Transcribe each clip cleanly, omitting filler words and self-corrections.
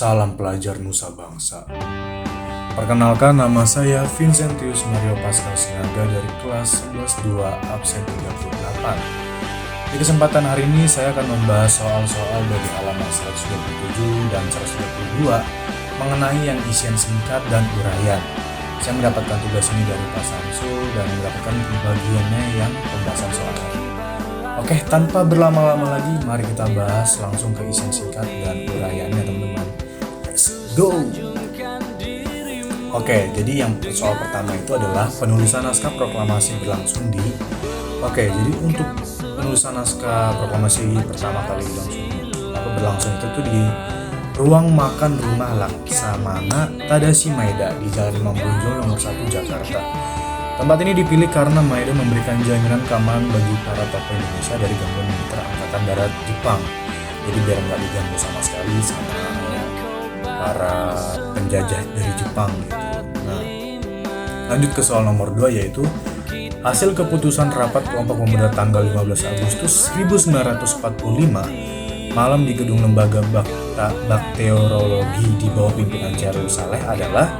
Salam pelajar Nusa Bangsa. Perkenalkan, nama saya Vincentius Mario Pascal Sinaga dari kelas 11-2 absen 38. Di kesempatan hari ini saya akan membahas soal-soal dari halaman 127 dan 122 mengenai yang isian singkat dan uraian. Saya mendapatkan tugas ini dari Pak Samsul dan mendapatkan bagiannya yang pembahasan soalnya. Oke, tanpa berlama-lama lagi, mari kita bahas langsung ke isian singkat dan uraiannya, teman-teman. Let's go! Oke, jadi yang soal pertama itu adalah penulisan naskah proklamasi berlangsung di jadi untuk penulisan naskah proklamasi pertama kali berlangsung itu tuh di ruang makan rumah Laksamana Tadashi Maeda di Jalan Imam Bonjol nomor 1 Jakarta. Tempat ini dipilih karena Maeda memberikan jaminan keamanan bagi para tokoh Indonesia dari gangguan militer Angkatan Darat Jepang. Jadi biar nggak diganggu sama sekali sama para penjajah dari Jepang gitu. Nah, lanjut ke soal nomor 2, yaitu hasil keputusan rapat kelompok pemuda tanggal 15 Agustus 1945 malam di gedung lembaga bakteriologi di bawah pimpinan Chairul Saleh adalah,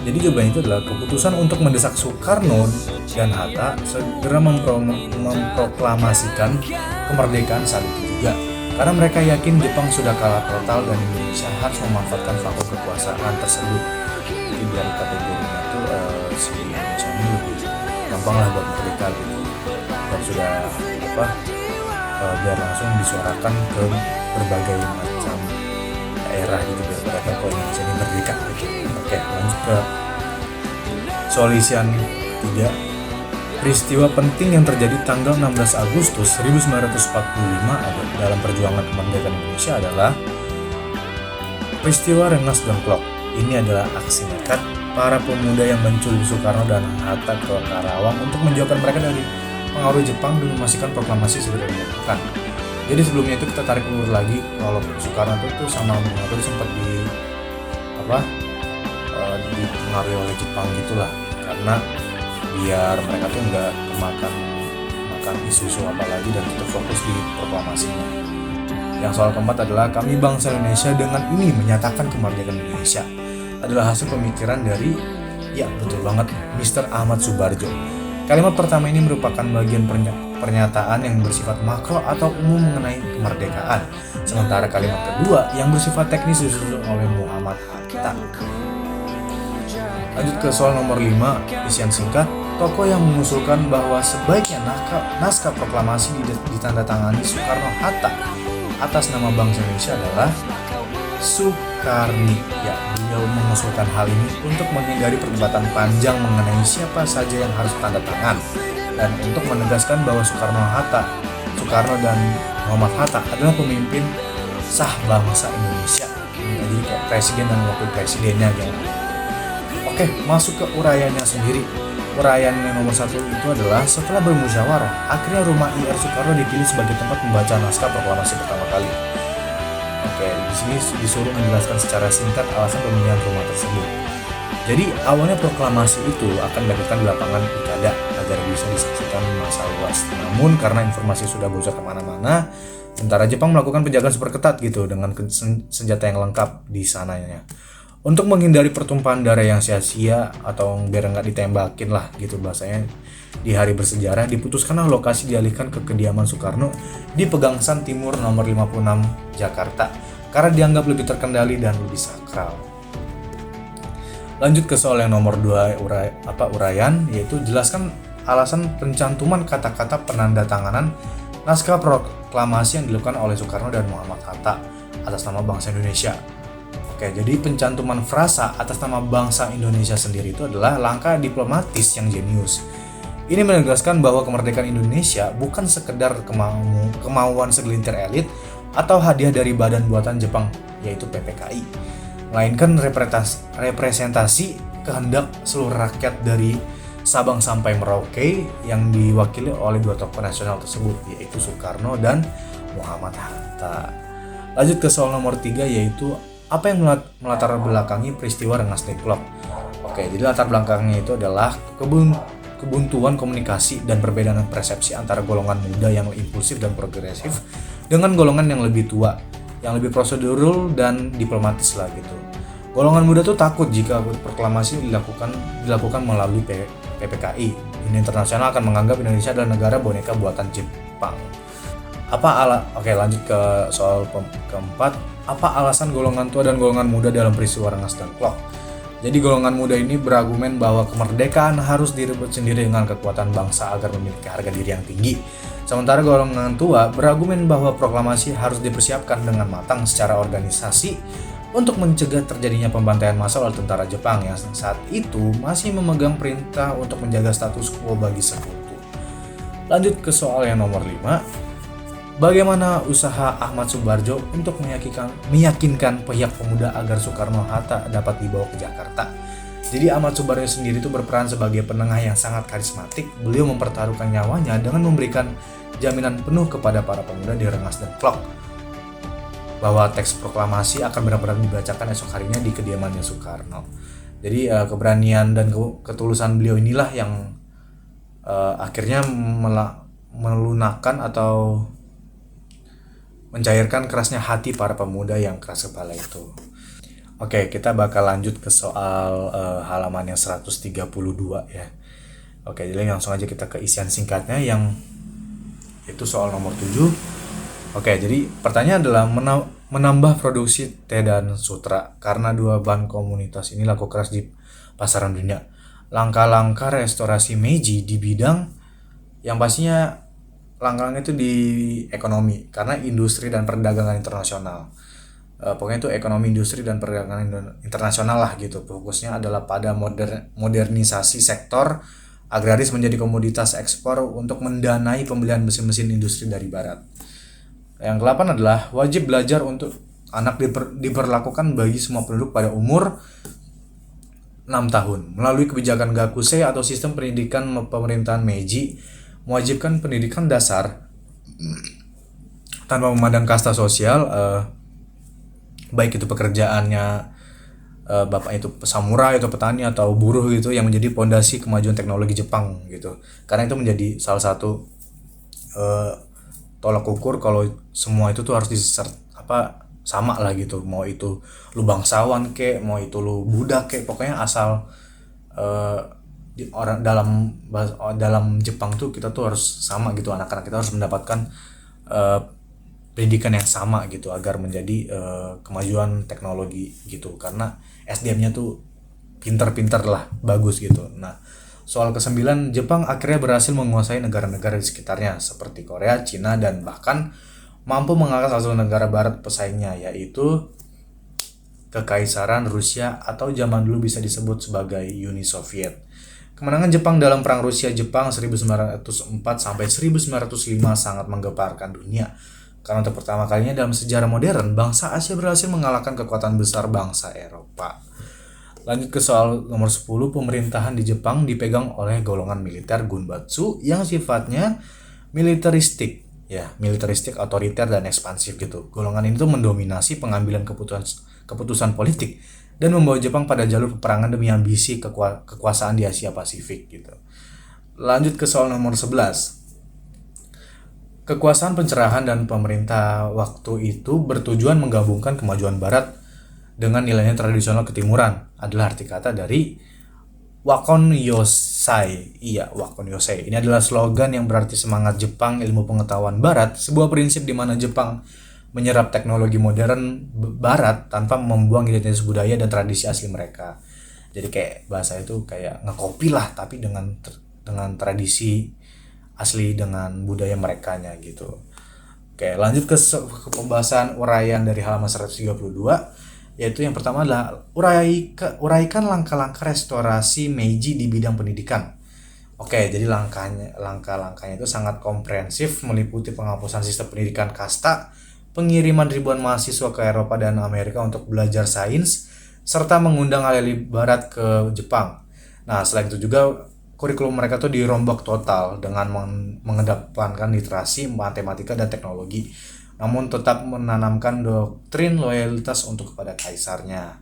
jadi jawabannya itu adalah keputusan untuk mendesak Soekarno dan Hatta segera memproklamasikan kemerdekaan saat itu juga. Karena mereka yakin Jepang sudah kalah total dan Indonesia harus memanfaatkan faktor kekuasaan tersebut. Jadi biar kategorinya itu si Indonesia ini lebih gampang lah buat merdeka gitu. Dan sudah biar langsung disuarakan ke berbagai macam daerah gitu biar mereka kalau Indonesia ini merdeka gitu. Oke, lanjut ke soal isian 3. Peristiwa penting yang terjadi tanggal 16 Agustus 1945 dalam perjuangan kemerdekaan Indonesia adalah peristiwa Rengas Dengklok. Ini adalah aksi nekat para pemuda yang menculik Soekarno dan Hatta ke Karawang untuk menjauhkan mereka dari pengaruh Jepang dan memastikan proklamasi segera dilakukan. Jadi sebelumnya itu kita tarik ulur lagi, kalau Soekarno itu sama Bung Hatta sempat dipengaruhi oleh Jepang gitulah, karena biar mereka tuh nggak makan isu-isu apa lagi dan tetap fokus di proklamasinya. Yang soal keempat adalah kami bangsa Indonesia dengan ini menyatakan kemerdekaan Indonesia adalah hasil pemikiran dari, ya betul banget, Mr. Ahmad Subarjo. Kalimat pertama ini merupakan bagian pernyataan yang bersifat makro atau umum mengenai kemerdekaan, sementara kalimat kedua yang bersifat teknis disusun oleh Muhammad Hatta. Lanjut ke soal nomor 5, isian singkat. Tokoh yang mengusulkan bahwa sebaiknya naskah proklamasi ditandatangani Soekarno-Hatta atas nama bangsa Indonesia adalah Soekarni. Ya, beliau mengusulkan hal ini untuk menghindari perdebatan panjang mengenai siapa saja yang harus tanda tangan dan untuk menegaskan bahwa Soekarno dan Muhammad Hatta adalah pemimpin sah bangsa Indonesia. Jadi kayak presiden dan wakil presidennya gitu. Oke, masuk ke uraiannya sendiri. Uraian yang nomor 1 itu adalah setelah bermusyawarah, akhirnya rumah IR Soekarno dipilih sebagai tempat membaca naskah proklamasi pertama kali. Oke, di sini disuruh menjelaskan secara singkat alasan pemilihan rumah tersebut. Jadi awalnya proklamasi itu akan dilakukan di lapangan Ikada agar bisa disaksikan massa luas. Namun karena informasi sudah bocor kemana-mana, tentara Jepang melakukan penjagaan super ketat gitu dengan senjata yang lengkap di sananya. Untuk menghindari pertumpahan darah yang sia-sia atau biar nggak ditembakin lah gitu bahasanya, di hari bersejarah diputuskanlah lokasi dialihkan ke kediaman Soekarno di Pegangsaan Timur nomor 56 Jakarta karena dianggap lebih terkendali dan lebih sakral. Lanjut ke soal yang nomor 2, uraian, yaitu jelaskan alasan pencantuman kata-kata penandatanganan naskah proklamasi yang dilakukan oleh Soekarno dan Muhammad Hatta atas nama bangsa Indonesia. Oke, jadi pencantuman frasa atas nama bangsa Indonesia sendiri itu adalah langkah diplomatis yang jenius. Ini menegaskan bahwa kemerdekaan Indonesia bukan sekedar kemauan segelintir elit atau hadiah dari badan buatan Jepang, yaitu PPKI, melainkan representasi kehendak seluruh rakyat dari Sabang sampai Merauke yang diwakili oleh dua tokoh nasional tersebut, yaitu Soekarno dan Muhammad Hatta. Lanjut ke soal nomor 3, yaitu apa yang melatar belakangi peristiwa Rengas Dengklok. Oke, jadi latar belakangnya itu adalah kebuntuan komunikasi dan perbedaan persepsi antara golongan muda yang impulsif dan progresif dengan golongan yang lebih tua yang lebih prosedural dan diplomatis lah gitu. Golongan muda tuh takut jika proklamasi dilakukan melalui PPKI. Dunia internasional akan menganggap Indonesia adalah negara boneka buatan Jepang. Oke, lanjut ke soal keempat. Apa alasan golongan tua dan golongan muda dalam peristiwa Rengas Dengklok? Jadi golongan muda ini berargumen bahwa kemerdekaan harus direbut sendiri dengan kekuatan bangsa agar memiliki harga diri yang tinggi. Sementara golongan tua berargumen bahwa proklamasi harus dipersiapkan dengan matang secara organisasi untuk mencegah terjadinya pembantaian massal oleh tentara Jepang yang saat itu masih memegang perintah untuk menjaga status quo bagi sekutu. Lanjut ke soal yang nomor 5. Bagaimana usaha Ahmad Subarjo untuk meyakinkan pihak pemuda agar Soekarno-Hatta dapat dibawa ke Jakarta? Jadi Ahmad Subarjo sendiri itu berperan sebagai penengah yang sangat karismatik. Beliau mempertaruhkan nyawanya dengan memberikan jaminan penuh kepada para pemuda di Rengas Dengklok bahwa teks proklamasi akan benar-benar dibacakan esok harinya di kediamannya Soekarno. Jadi keberanian dan ketulusan beliau inilah yang akhirnya melunakkan atau mencairkan kerasnya hati para pemuda yang keras kepala itu. Oke, kita bakal lanjut ke soal halaman yang 132 ya. Oke, jadi langsung aja kita ke isian singkatnya yang itu soal nomor 7. Oke, jadi pertanyaan adalah menambah produksi teh dan sutra karena dua bahan komunitas ini laku keras di pasaran dunia. Langkah-langkah restorasi Meiji di bidang yang pastinya langkah-langkah itu di ekonomi karena industri dan perdagangan internasional. Pokoknya itu ekonomi, industri dan perdagangan internasional lah gitu. Fokusnya adalah pada modernisasi sektor agraris menjadi komoditas ekspor untuk mendanai pembelian mesin-mesin industri dari barat. Yang ke-8 adalah wajib belajar untuk anak diperlakukan bagi semua penduduk pada umur 6 tahun. Melalui kebijakan Gakusei atau sistem pendidikan pemerintahan Meiji, mewajibkan pendidikan dasar tanpa memandang kasta sosial, baik itu pekerjaannya bapak itu samurai atau petani atau buruh gitu, yang menjadi pondasi kemajuan teknologi Jepang gitu. Karena itu menjadi salah satu tolak ukur kalau semua itu tuh harus sama lah gitu, mau itu lu bangsawan kek, mau itu lu budak kek, pokoknya asal orang dalam Jepang tuh kita tuh harus sama gitu, anak-anak kita harus mendapatkan pendidikan yang sama gitu agar menjadi kemajuan teknologi gitu, karena SDM-nya tuh pinter-pinter lah, bagus gitu. Nah, soal ke-9, Jepang akhirnya berhasil menguasai negara-negara di sekitarnya seperti Korea, Cina, dan bahkan mampu mengalahkan salah satu negara barat pesaingnya, yaitu Kekaisaran Rusia atau zaman dulu bisa disebut sebagai Uni Soviet. Kemenangan Jepang dalam Perang Rusia-Jepang 1904 sampai 1905 sangat menggemparkan dunia. Karena untuk pertama kalinya dalam sejarah modern, bangsa Asia berhasil mengalahkan kekuatan besar bangsa Eropa. Lanjut ke soal nomor 10, pemerintahan di Jepang dipegang oleh golongan militer Gunbatsu yang sifatnya militeristik, otoriter dan ekspansif gitu. Golongan ini tuh mendominasi pengambilan keputusan politik dan membawa Jepang pada jalur peperangan demi ambisi kekuasaan di Asia Pasifik gitu. Lanjut ke soal nomor 11. Kekuasaan pencerahan dan pemerintah waktu itu bertujuan menggabungkan kemajuan barat dengan nilainya tradisional ketimuran, adalah arti kata dari Wakon Yosai. Wakon Yosai. Ini adalah slogan yang berarti semangat Jepang, ilmu pengetahuan barat, sebuah prinsip di mana Jepang menyerap teknologi modern barat tanpa membuang identitas budaya dan tradisi asli mereka. Jadi kayak bahasa itu kayak ngekopi lah, tapi dengan tradisi asli, dengan budaya merekanya gitu. Oke, lanjut ke pembahasan uraian dari halaman 132. Yaitu yang pertama adalah uraikan langkah-langkah restorasi Meiji di bidang pendidikan. Oke, jadi langkah-langkahnya itu sangat komprehensif, meliputi penghapusan sistem pendidikan kasta, pengiriman ribuan mahasiswa ke Eropa dan Amerika untuk belajar sains, serta mengundang ahli barat ke Jepang. Nah, selain itu juga kurikulum mereka tuh dirombak total dengan mengedepankan literasi, matematika, dan teknologi, namun tetap menanamkan doktrin loyalitas untuk kepada kaisarnya.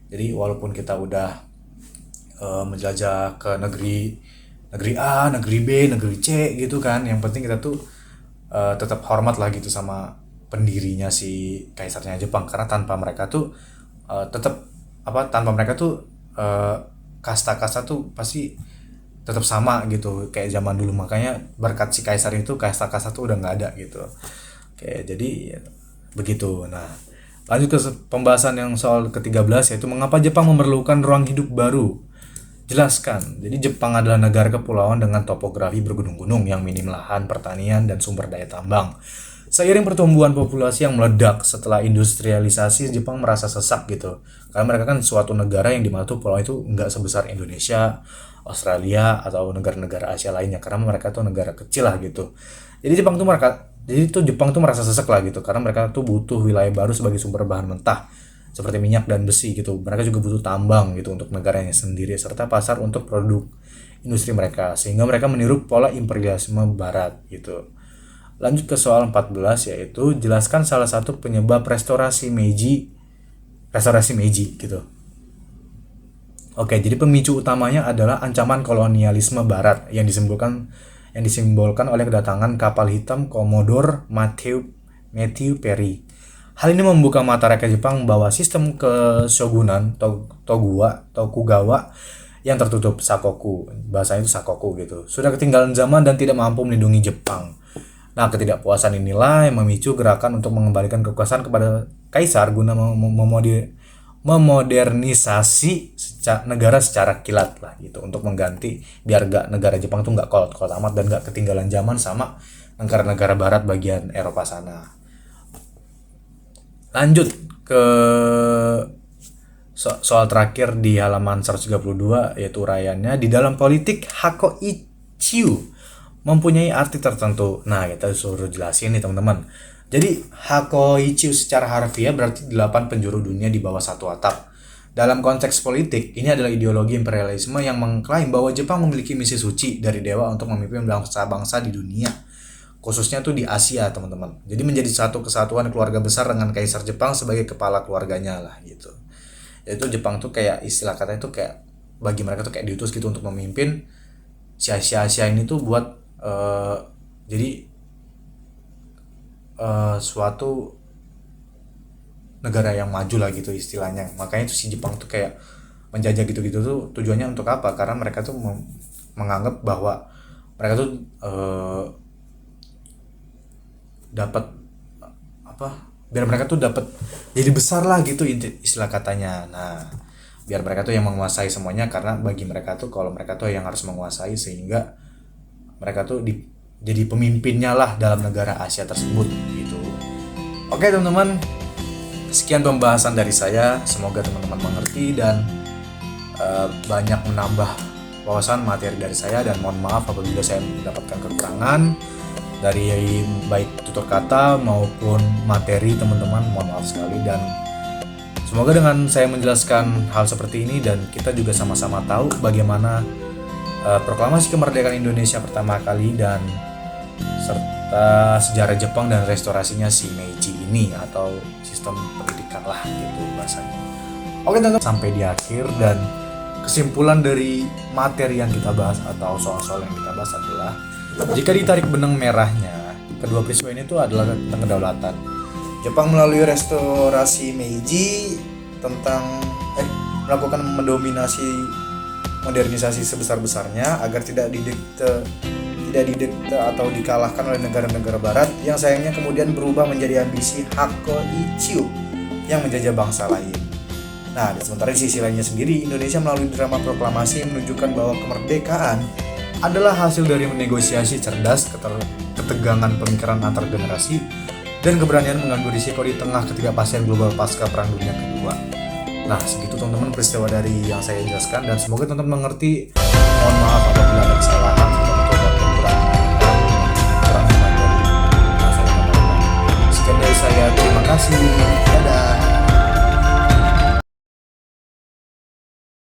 Jadi walaupun kita udah menjelajah ke negeri A, negeri B, negeri C gitu kan, yang penting kita tuh tetap hormat lah gitu sama pendirinya si kaisarnya Jepang, karena tanpa mereka tuh tanpa mereka tuh kasta-kasta tuh pasti tetap sama gitu kayak zaman dulu. Makanya berkat si kaisar itu kasta-kasta tuh udah nggak ada gitu. Oke, jadi ya, begitu. Nah, lanjut ke pembahasan yang soal ke-13, yaitu mengapa Jepang memerlukan ruang hidup baru. Jelaskan. Jadi Jepang adalah negara kepulauan dengan topografi bergunung-gunung yang minim lahan pertanian dan sumber daya tambang. Seiring pertumbuhan populasi yang meledak setelah industrialisasi, Jepang merasa sesak gitu. Karena mereka kan suatu negara yang dimana tuh pulau itu nggak sebesar Indonesia, Australia, atau negara-negara Asia lainnya. Karena mereka tuh negara kecil lah gitu. Jadi Jepang tuh merasa sesak lah gitu. Karena mereka tuh butuh wilayah baru sebagai sumber bahan mentah seperti minyak dan besi gitu. Mereka juga butuh tambang gitu untuk negaranya sendiri, serta pasar untuk produk industri mereka, sehingga mereka meniru pola imperialisme barat gitu. Lanjut ke soal 14, yaitu jelaskan salah satu penyebab restorasi Meiji gitu. Oke, jadi pemicu utamanya adalah ancaman kolonialisme barat yang disimbolkan oleh kedatangan kapal hitam Commodore Matthew Perry. Hal ini membuka mata rakyat Jepang bahwa sistem keshogunan Tokugawa yang tertutup sakoku, bahasanya itu sakoku gitu, sudah ketinggalan zaman dan tidak mampu melindungi Jepang. Nah, ketidakpuasan inilah yang memicu gerakan untuk mengembalikan kekuasaan kepada kaisar guna memodernisasi negara secara kilat lah gitu, untuk mengganti biar negara Jepang tuh nggak kolot-kolot amat dan nggak ketinggalan zaman sama negara-negara barat bagian Eropa sana. Lanjut ke soal terakhir di halaman 132, yaitu uraiannya. Di dalam politik, Hakoichiu mempunyai arti tertentu. Nah, kita suruh jelasin nih teman-teman. Jadi Hakoichiu secara harfiah berarti 8 penjuru dunia di bawah satu atap. Dalam konteks politik, ini adalah ideologi imperialisme yang mengklaim bahwa Jepang memiliki misi suci dari dewa untuk memimpin bangsa-bangsa di dunia, khususnya tuh di Asia, teman-teman. Jadi menjadi satu kesatuan keluarga besar dengan kaisar Jepang sebagai kepala keluarganya lah gitu. Yaitu Jepang tuh kayak istilah katanya tuh kayak bagi mereka tuh kayak diutus gitu untuk memimpin si Asia ini tuh buat suatu negara yang maju lah gitu istilahnya. Makanya tuh si Jepang tuh kayak menjajah gitu-gitu tuh tujuannya untuk apa? Karena mereka tuh menganggap bahwa mereka tuh dapat biar mereka tuh dapat jadi besar lah gitu istilah katanya. Nah, biar mereka tuh yang menguasai semuanya, karena bagi mereka tuh kalau mereka tuh yang harus menguasai, sehingga mereka tuh jadi pemimpinnya lah dalam negara Asia tersebut gitu. Oke teman-teman, sekian pembahasan dari saya. Semoga teman-teman mengerti dan banyak menambah wawasan materi dari saya, dan mohon maaf apabila saya mendapatkan kekurangan dari baik tutur kata maupun materi teman-teman, mohon maaf sekali. Dan semoga dengan saya menjelaskan hal seperti ini dan kita juga sama-sama tahu bagaimana proklamasi kemerdekaan Indonesia pertama kali dan serta sejarah Jepang dan restorasinya si Meiji ini, atau sistem pendidikan lah gitu bahasanya. Oke teman-teman, sampai di akhir, dan kesimpulan dari materi yang kita bahas atau soal-soal yang kita bahas adalah, jika ditarik benang merahnya, kedua peristiwa ini tuh adalah tentang kedaulatan. Jepang melalui restorasi Meiji melakukan modernisasi sebesar-besarnya agar tidak didikte atau dikalahkan oleh negara-negara barat yang sayangnya kemudian berubah menjadi ambisi Hakoichiu yang menjajah bangsa lain. Nah, sementara di sisi lainnya sendiri, Indonesia melalui drama proklamasi menunjukkan bahwa kemerdekaan adalah hasil dari negosiasi cerdas, ketegangan pemikiran antar generasi, dan keberanian mengambil risiko di tengah ketidakpastian global pasca Perang Dunia Kedua. Nah, segitu teman-teman peristiwa dari yang saya jelaskan, dan semoga teman-teman mengerti. Mohon maaf apabila ada kesalahan atau kurang materi yang saya sampaikan. Sekian dari saya, terima kasih, dadah.